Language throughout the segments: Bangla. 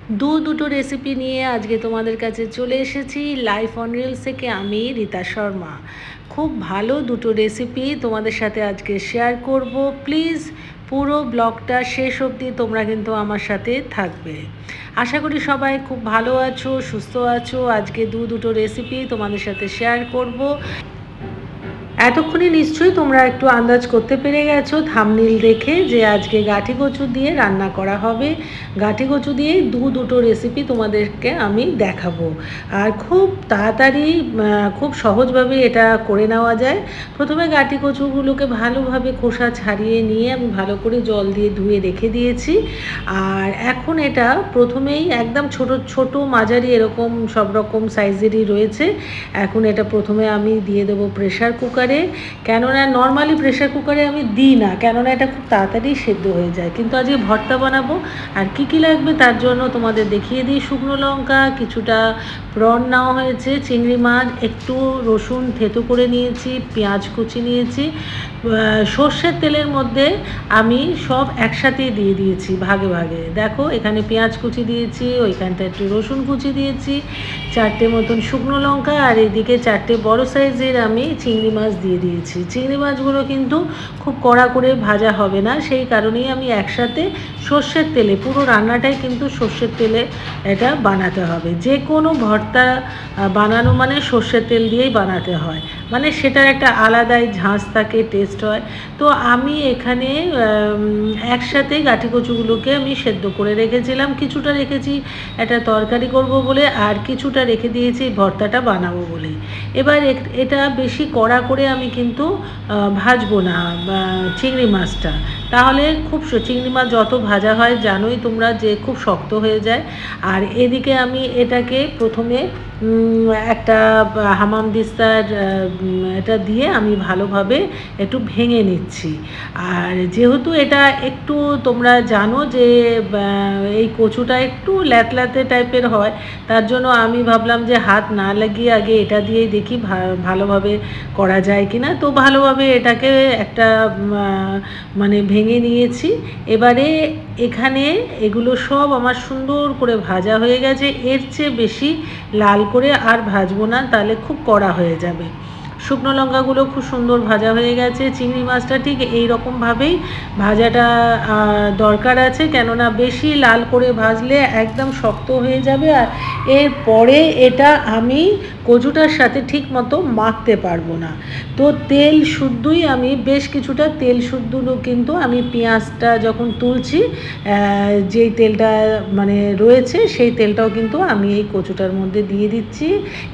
দুটো রেসিপি নিয়ে আজকে তোমাদের কাছে চলে এসেছি লাইফ অন রিলস থেকে। আমি রীতা শর্মা। খুব ভালো দুটো রেসিপি তোমাদের সাথে আজকে শেয়ার করব। প্লিজ পুরো ব্লগটা শেষ অবধি তোমরা কিন্তু আমার সাথে থাকবে। আশা করি সবাই খুব ভালো আছো, সুস্থ আছো। আজকে দুটো রেসিপি তোমাদের সাথে শেয়ার করব। এতক্ষণে নিশ্চয়ই তোমরা একটু আন্দাজ করতে পেরে গেছো থাম্বনেল দেখে যে আজকে গাঁঠি কচু দিয়ে রান্না করা হবে। গাঁঠি কচু দিয়েই দুটো রেসিপি তোমাদেরকে আমি দেখাবো। আর খুব তাড়াতাড়ি খুব সহজভাবে এটা করে নেওয়া যায়। প্রথমে গাঁঠি কচুগুলোকে ভালোভাবে খোসা ছাড়িয়ে নিয়ে আমি ভালো করে জল দিয়ে ধুয়ে রেখে দিয়েছি। আর এখন এটা প্রথমেই একদম ছোট ছোট মাঝারি এরকম সব রকম সাইজেরই রয়েছে। এখন এটা প্রথমে আমি দিয়ে দেবো প্রেশার কুকারে। কেননা নর্মালি প্রেশার কুকারে আমি দিই না, কেননা এটা খুব তাড়াতাড়ি সেদ্ধ হয়ে যায়। কিন্তু আজকে ভর্তা বানাবো। আর কী লাগবে তার জন্য তোমাদের দেখিয়ে দিই। শুকনো লঙ্কা, কিছুটা প্রন নেওয়া হয়েছে, চিংড়ি মাছ, একটু রসুন থেতো করে নিয়েছি, পেঁয়াজ কুচি নিয়েছি। সর্ষের তেলের মধ্যে আমি সব একসাথেই দিয়ে দিয়েছি ভাগে ভাগে। দেখো এখানে পেঁয়াজ কুচি দিয়েছি, ওইখানটা একটু রসুন কুচি দিয়েছি, 4টে মতন শুকনো লঙ্কা, আর এদিকে 4টে বড় সাইজের আমি চিংড়ি মাছ দিয়ে দিয়েছি। চিংড়ি মাছগুলো কিন্তু খুব কড়া করে ভাজা হবে না, সেই কারণেই আমি একসাথে সর্ষের তেলে, পুরো রান্নাটাই কিন্তু সর্ষের তেলে এটা বানাতে হবে। যে কোনো ভর্তা বানানো মানে সর্ষের তেল দিয়েই বানাতে হয়, মানে সেটার একটা আলাদাই ঝাঁঝ থাকে, টেস্ট হয়। তো আমি এখানে একসাথে গাঁঠি কচুগুলোকে আমি সেদ্ধ করে রেখেছিলাম। কিছুটা রেখেছি একটা তরকারি করব বলে, আর কিছুটা রেখে দিয়েছি ভর্তাটা বানাবো বলে। এবার এটা বেশি কড়া করে আমি কিন্তু ভাজবো না চিংড়ি মাছটা, তাহলে খুব চিংড়ি মাছ যত ভাজা হয় জানোই তোমরা যে খুব শক্ত হয়ে যায়। আর এদিকে আমি এটাকে প্রথমে একটা হামাম দিস্তার এটা দিয়ে আমি ভালোভাবে একটু ভেঙে নিচ্ছি। আর যেহেতু এটা একটু তোমরা জানো যে এই কচুটা একটু ল্যাতল্যাতে টাইপের হয়, তার জন্য আমি ভাবলাম যে হাত না লাগিয়ে আগে এটা দিয়েই দেখি ভালোভাবে করা যায় কি না। তো ভালোভাবে এটাকে একটা মানে ভেঙে নিয়েছি। এবারে এখানে এগুলো সব আমার সুন্দর করে ভাজা হয়ে গেছে। এর চেয়ে বেশি লাল করে আর ভাজবো না, তাহলে খুব কড়া হয়ে যাবে। শুকনো লঙ্কাগুলো খুব সুন্দর ভাজা হয়ে গেছে। চিংড়ি মাছটা ঠিক এই রকমভাবেই ভাজাটা দরকার আছে, কেননা বেশি লাল করে ভাজলে একদম শক্ত হয়ে যাবে। আর এরপরে এটা আমি কচুটার সাথে ঠিক মতো মাখতে পারবো না। তো তেল শুদ্ধই আমি বেশ কিছুটা তেল শুদ্ধ কিন্তু আমি পেঁয়াজটা যখন তুলছি যেই তেলটা মানে রয়েছে সেই তেলটাও কিন্তু আমি এই কচুটার মধ্যে দিয়ে দিচ্ছি,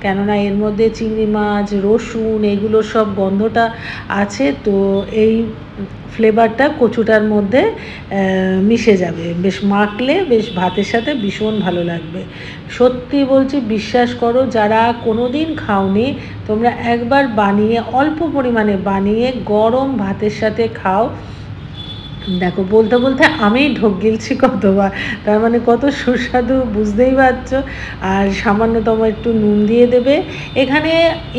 কেননা এর মধ্যে চিংড়ি মাছ, রসুন, এগুলো সব গন্ধটা আছে। তো এই ফ্লেভারটা কচুটার মধ্যে মিশে যাবে, বেশ মাখলে বেশ ভাতের সাথে ভীষণ ভালো লাগবে। সত্যি বলছি, বিশ্বাস করো, যারা কোনো দিন খাওনি তোমরা একবার বানিয়ে, অল্প পরিমাণে বানিয়ে গরম ভাতের সাথে খাও। দেখো বলতে বলতে আমিই ঢোক গিলছি কতবার, তার মানে কত সুস্বাদু বুঝতেই পারছো। আর সামান্যতম একটু নুন দিয়ে দেবে। এখানে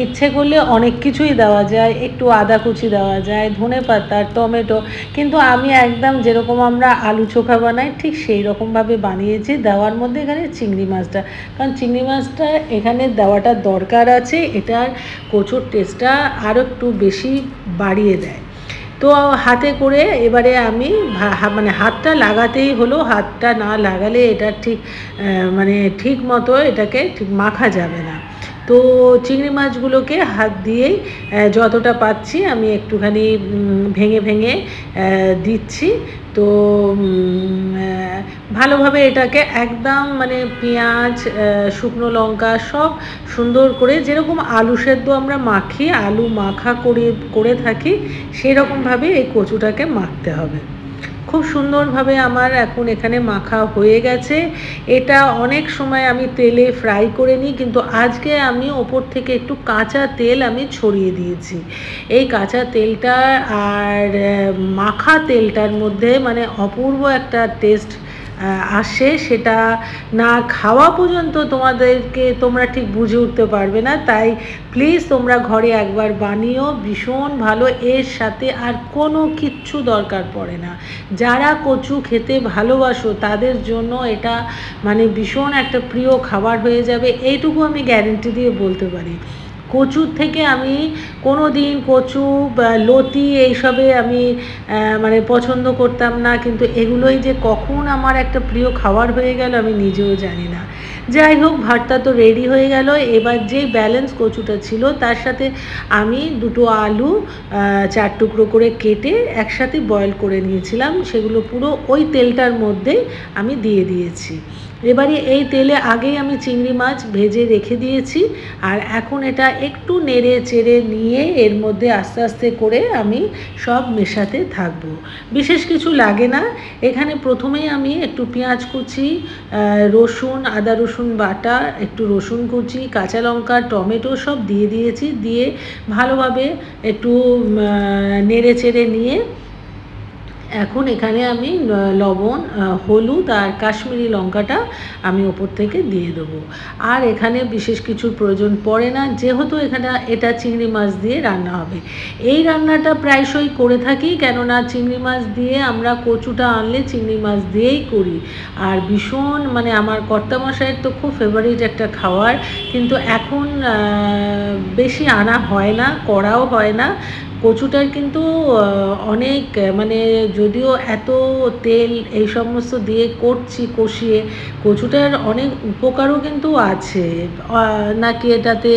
ইচ্ছে করলে অনেক কিছুই দেওয়া যায়, একটু আদা কুচি দেওয়া যায়, ধনেপাতা, টমেটো, কিন্তু আমি একদম যেরকম আমরা আলু চোখা বানাই ঠিক সেই রকমভাবে বানিয়েছি। দেওয়ার মধ্যে এখানে চিংড়ি মাছটা, কারণ চিংড়ি মাছটা এখানে দেওয়াটা দরকার আছে, এটার কচুর টেস্টটা আরও একটু বেশি বাড়িয়ে দেয়। তো হাতে করে এবারে আমি মানে হাতটা লাগাতেই হলো, হাতটা না লাগালে এটা ঠিক মানে ঠিক মতো এটাকে ঠিক মাখা যাবে না। তো চিংড়ি মাছগুলোকে হাত দিয়েই যতটা পাচ্ছি আমি একটুখানি ভেঙে ভেঙে দিচ্ছি। তো ভালোভাবে এটাকে একদম মানে পেঁয়াজ, শুকনো লঙ্কা সব সুন্দর করে, যেরকম আলু সেদ্ধ আমরা মাখি, আলু মাখা করে থাকি, সেই রকমভাবে এই কচুটাকে মাখতে হবে। খুব সুন্দরভাবে আমার এখন এখানে মাখা হয়ে গেছে। এটা অনেক সময় আমি তেলে ফ্রাই করে নিই, কিন্তু আজকে আমি ওপর থেকে একটু কাঁচা তেল আমি ছড়িয়ে দিয়েছি। এই কাঁচা তেলটা আর মাখা তেলটার মধ্যে মানে অপূর্ব একটা টেস্ট আসে সেটা না খাওয়া পর্যন্ত তোমরা ঠিক বুঝে উঠতে পারবে না। তাই প্লিজ তোমরা ঘরে একবার বানিও, ভীষণ ভালো। এর সাথে আর কোনো কিচ্ছু দরকার পড়ে না। যারা কচু খেতে ভালোবাসো তাদের জন্য এটা মানে ভীষণ একটা প্রিয় খাবার হয়ে যাবে, এইটুকু আমি গ্যারেন্টি দিয়ে বলতে পারি। কচুর থেকে আমি কোনো দিন কচু বা লতি এইসবে আমি মানে পছন্দ করতাম না, কিন্তু এগুলোই যে কখন আমার একটা প্রিয় খাবার হয়ে গেল আমি নিজেও জানি না। যাই হোক, ভাতটা তো রেডি হয়ে গেল। এবার যেই ব্যালেন্স কচুটা ছিল তার সাথে আমি দুটো আলু 4 টুকরো করে কেটে একসাথে বয়েল করে নিয়েছিলাম, সেগুলো পুরো ওই তেলটার মধ্যেই আমি দিয়ে দিয়েছি। এবারে এই তেলে আগেই আমি চিংড়ি মাছ ভেজে রেখে দিয়েছি, আর এখন এটা একটু নেড়ে চেড়ে নিয়ে এর মধ্যে আস্তে আস্তে করে আমি সব মেশাতে থাকবো। বিশেষ কিছু লাগে না। এখানে প্রথমেই আমি একটু পেঁয়াজ কুচি, রসুন, আদা রসুন বাটা, একটু রসুন কুচি, কাঁচা লঙ্কা, টমেটো সব দিয়ে দিয়েছি। দিয়ে ভালোভাবে একটু নেড়ে চেড়ে নিয়ে এখন এখানে আমি লবণ, হলুদ আর কাশ্মীরি লঙ্কাটা আমি ওপর থেকে দিয়ে দেবো। আর এখানে বিশেষ কিছুর প্রয়োজন পড়ে না, যেহেতু এটা চিংড়ি মাছ দিয়ে রান্না হবে। এই রান্নাটা প্রায়শই করে থাকি, কেননা চিংড়ি মাছ দিয়ে আমরা কচুটা আনলে চিংড়ি মাছ দিয়েই করি। আর ভীষণ মানে আমার কর্তামশাইয়ের তো খুব ফেভারিট একটা খাবার, কিন্তু এখন বেশি আনা হয় না, করাও হয় না। কচুটার কিন্তু অনেক মানে যদিও এত তেল এই সমস্ত দিয়ে করছি কষিয়ে, কচুটার অনেক উপকারও কিন্তু আছে। নাকি এটাতে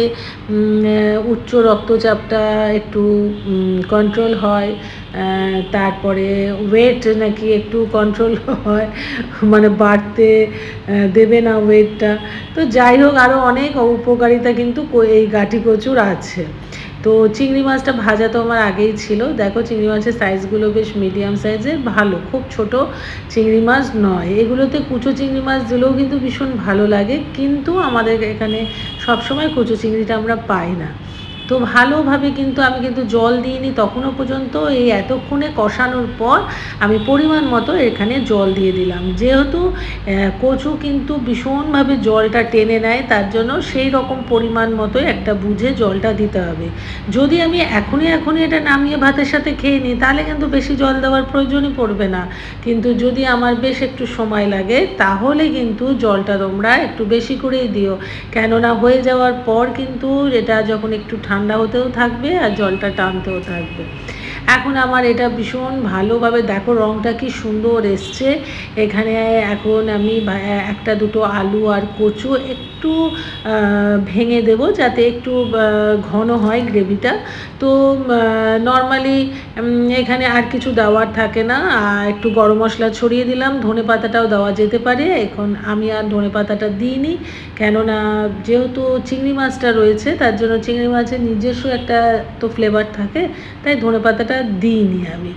উচ্চ রক্তচাপটা একটু কন্ট্রোল হয়, তারপরে ওয়েট নাকি একটু কন্ট্রোল হয়, মানে বাড়তে দেবে না ওয়েটটা। তো যাই হোক, আরও অনেক উপকারিতা কিন্তু এই গাঁটি কচুর আছে। তো চিংড়ি মাছটা ভাজা তো আমার আগেই ছিল। দেখো চিংড়ি মাছের সাইজগুলো বেশ মিডিয়াম সাইজের, ভালো, খুব ছোট চিংড়ি মাছ নয়। এগুলোতে কুচো চিংড়ি মাছ দিলেও কিন্তু ভীষণ ভালো লাগে, কিন্তু আমাদের এখানে সবসময় কুচো চিংড়িটা আমরা পাই না। তো ভালোভাবে কিন্তু আমি জল দিইনি তখনও পর্যন্ত। এই এতক্ষণে কষানোর পর আমি পরিমাণ মতো এখানে জল দিয়ে দিলাম। যেহেতু কচু কিন্তু ভীষণভাবে জলটা টেনে নেয়, তার জন্য সেই রকম পরিমাণ মতো একটা বুঝে জলটা দিতে হবে। যদি আমি এখনই এটা নামিয়ে ভাতের সাথে খেয়ে নিই তাহলে কিন্তু বেশি জল দেওয়ার প্রয়োজনই পড়বে না, কিন্তু যদি আমার বেশ একটু সময় লাগে তাহলে কিন্তু জলটা তোমরা একটু বেশি করেই দিও, কেননা হয়ে যাওয়ার পর কিন্তু এটা যখন একটু ঠান্ডা হতেও থাকবে আর জলটা টানতেও থাকবে। এখন আমার এটা ভীষণ ভালোভাবে, দেখো রঙটা কি সুন্দর এসছে। এখানে এখন আমি একটা দুটো আলু আর কচু একটু ভেঙে দেব যাতে একটু ঘন হয় গ্রেভিটা। তো নর্মালি এখানে আর কিছু দেওয়ার থাকে না, একটু গরম মশলা ছড়িয়ে দিলাম, ধনে পাতাটাও দেওয়া যেতে পারে। এখন আমি আর ধনে পাতাটা দিইনি, কেননা যেহেতু চিংড়ি মাছটা রয়েছে তার জন্য চিংড়ি মাছের নিজস্ব একটা তো ফ্লেভার থাকে, তাই ধনে পাতাটা দিইনি আমি,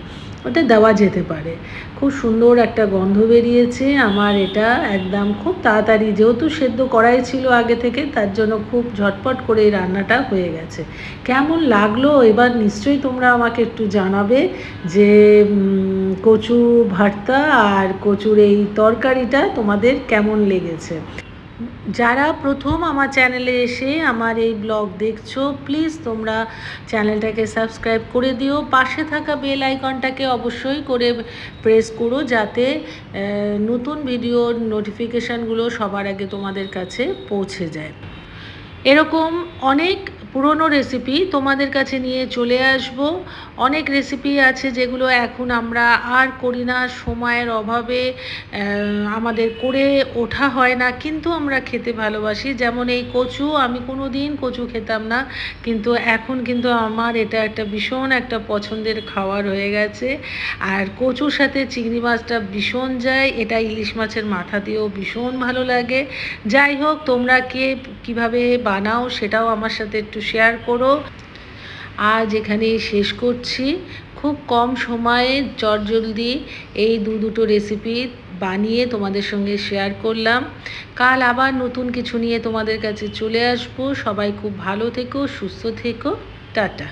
ওটা দেওয়া যেতে পারে। খুব সুন্দর একটা গন্ধ বেরিয়েছে আমার। এটা একদম খুব তাড়াতাড়ি, যেহেতু সেদ্ধ করাই ছিল আগে থেকে, তার জন্য খুব ঝটপট করে এই রান্নাটা হয়ে গেছে। কেমন লাগলো এবার নিশ্চয়ই তোমরা আমাকে একটু জানাবে যে কচু ভর্তা আর কচুর এই তরকারিটা তোমাদের কেমন লেগেছে। যারা প্রথম আমার চ্যানেলে এসে আমার এই ব্লগ দেখছো, প্লিজ তোমরা চ্যানেলটাকে সাবস্ক্রাইব করে দিও। পাশে থাকা বেল আইকনটাকে অবশ্যই করে প্রেস করো, যাতে নতুন ভিডিওর নোটিফিকেশানগুলো সবার আগে তোমাদের কাছে পৌঁছে যায়। এরকম অনেক পুরনো রেসিপি তোমাদের কাছে নিয়ে চলে আসব। অনেক রেসিপি আছে যেগুলো এখন আমরা আর করি না, সময়ের অভাবে আমাদের করে ওঠা হয় না, কিন্তু আমরা খেতে ভালোবাসি। যেমন এই কচু, আমি কোনো দিন কচু খেতাম না, কিন্তু এখন কিন্তু আমার এটা একটা ভীষণ একটা পছন্দের খাবার হয়ে গেছে। আর কচুর সাথে চিংড়ি মাছটা ভীষণ যায়, এটা ইলিশ মাছের মাথা দিয়েও ভীষণ ভালো লাগে। যাই হোক, তোমরা কীভাবে বানাও সেটাও আমার সাথে একটু শেয়ার করো। আজ এখানেই শেষ করছি। খুব কম সময়ে চটজলদি এই দুটো রেসিপি বানিয়ে তোমাদের সঙ্গে শেয়ার করলাম। কাল আবার নতুন কিছু নিয়ে তোমাদের কাছে চলে আসবো। সবাই খুব ভালো থেকো, সুস্থ থেকো, টাটা।